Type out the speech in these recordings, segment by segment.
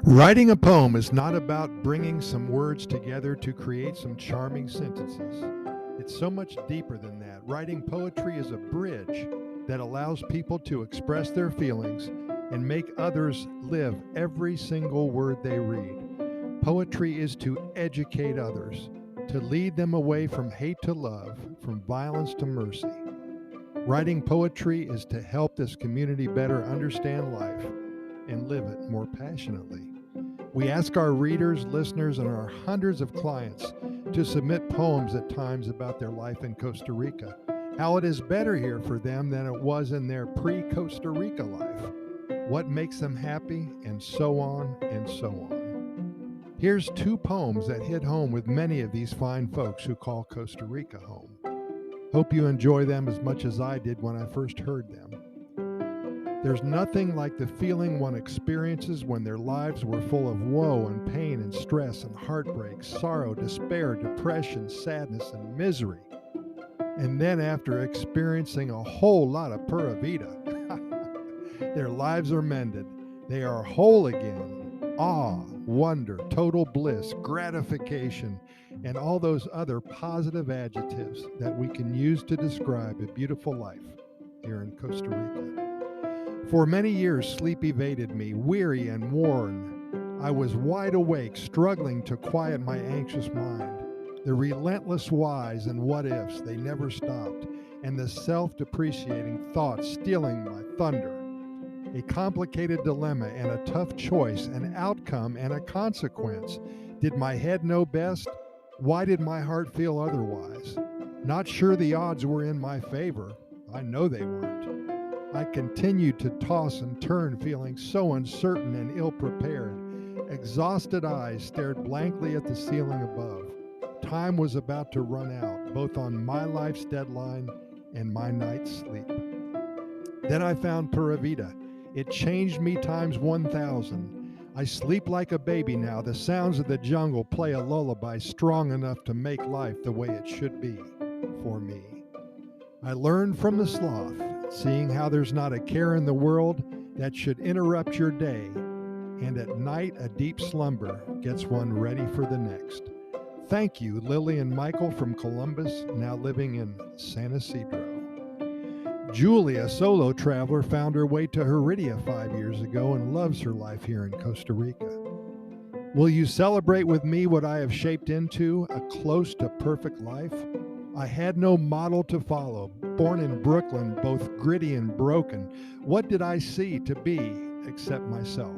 Writing a poem is not about bringing some words together to create some charming sentences. It's so much deeper than that. Writing poetry is a bridge that allows people to express their feelings and make others live every single word they read. Poetry is to educate others, to lead them away from hate to love, from violence to mercy. Writing poetry is to help this community better understand life and live it more passionately. We ask our readers, listeners, and our hundreds of clients to submit poems at times about their life in Costa Rica, how it is better here for them than it was in their pre-Costa Rica life, what makes them happy, and so on and so on. Here's two poems that hit home with many of these fine folks who call Costa Rica home. Hope you enjoy them as much as I did when I first heard them. There's nothing like the feeling one experiences when their lives were full of woe and pain and stress and heartbreak, sorrow, despair, depression, sadness, and misery. And then after experiencing a whole lot of Pura Vida, their lives are mended. They are whole again. Awe, wonder, total bliss, gratification, and all those other positive adjectives that we can use to describe a beautiful life here in Costa Rica. For many years, sleep evaded me, weary and worn. I was wide awake, struggling to quiet my anxious mind. The relentless whys and what-ifs, they never stopped, and the self-depreciating thoughts stealing my thunder. A complicated dilemma and a tough choice, an outcome and a consequence. Did my head know best? Why did my heart feel otherwise? Not sure the odds were in my favor. I know they weren't. I continued to toss and turn, feeling so uncertain and ill-prepared. Exhausted eyes stared blankly at the ceiling above. Time was about to run out, both on my life's deadline and my night's sleep. Then I found Pura Vida. It changed me times 1,000. I sleep like a baby now. The sounds of the jungle play a lullaby strong enough to make life the way it should be for me. I learned from the sloth, seeing how there's not a care in the world that should interrupt your day, and at night a deep slumber gets one ready for the next. Thank you, Lily and Michael from Columbus, now living in San Isidro. Julie, a solo traveler, found her way to Heredia 5 years ago and loves her life here in Costa Rica. Will you celebrate with me what I have shaped into a close to perfect life? I had no model to follow. Born in Brooklyn, both gritty and broken, what did I see to be except myself?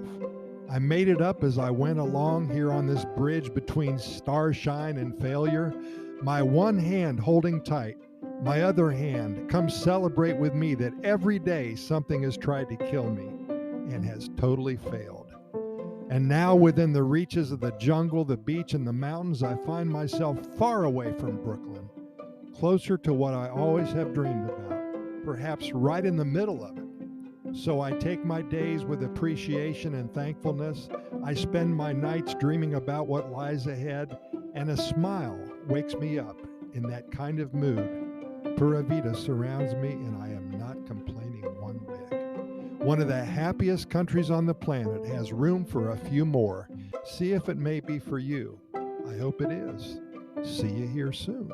I made it up as I went along here on this bridge between starshine and failure, my one hand holding tight, my other hand, come celebrate with me that every day something has tried to kill me and has totally failed. And now within the reaches of the jungle, the beach, and the mountains, I find myself far away from Brooklyn, closer to what I always have dreamed about, perhaps right in the middle of it. So I take my days with appreciation and thankfulness. I spend my nights dreaming about what lies ahead, and a smile wakes me up in that kind of mood. Pura Vida surrounds me, and I am not complaining one bit. One of the happiest countries on the planet has room for a few more. See if it may be for you. I hope it is. See you here soon.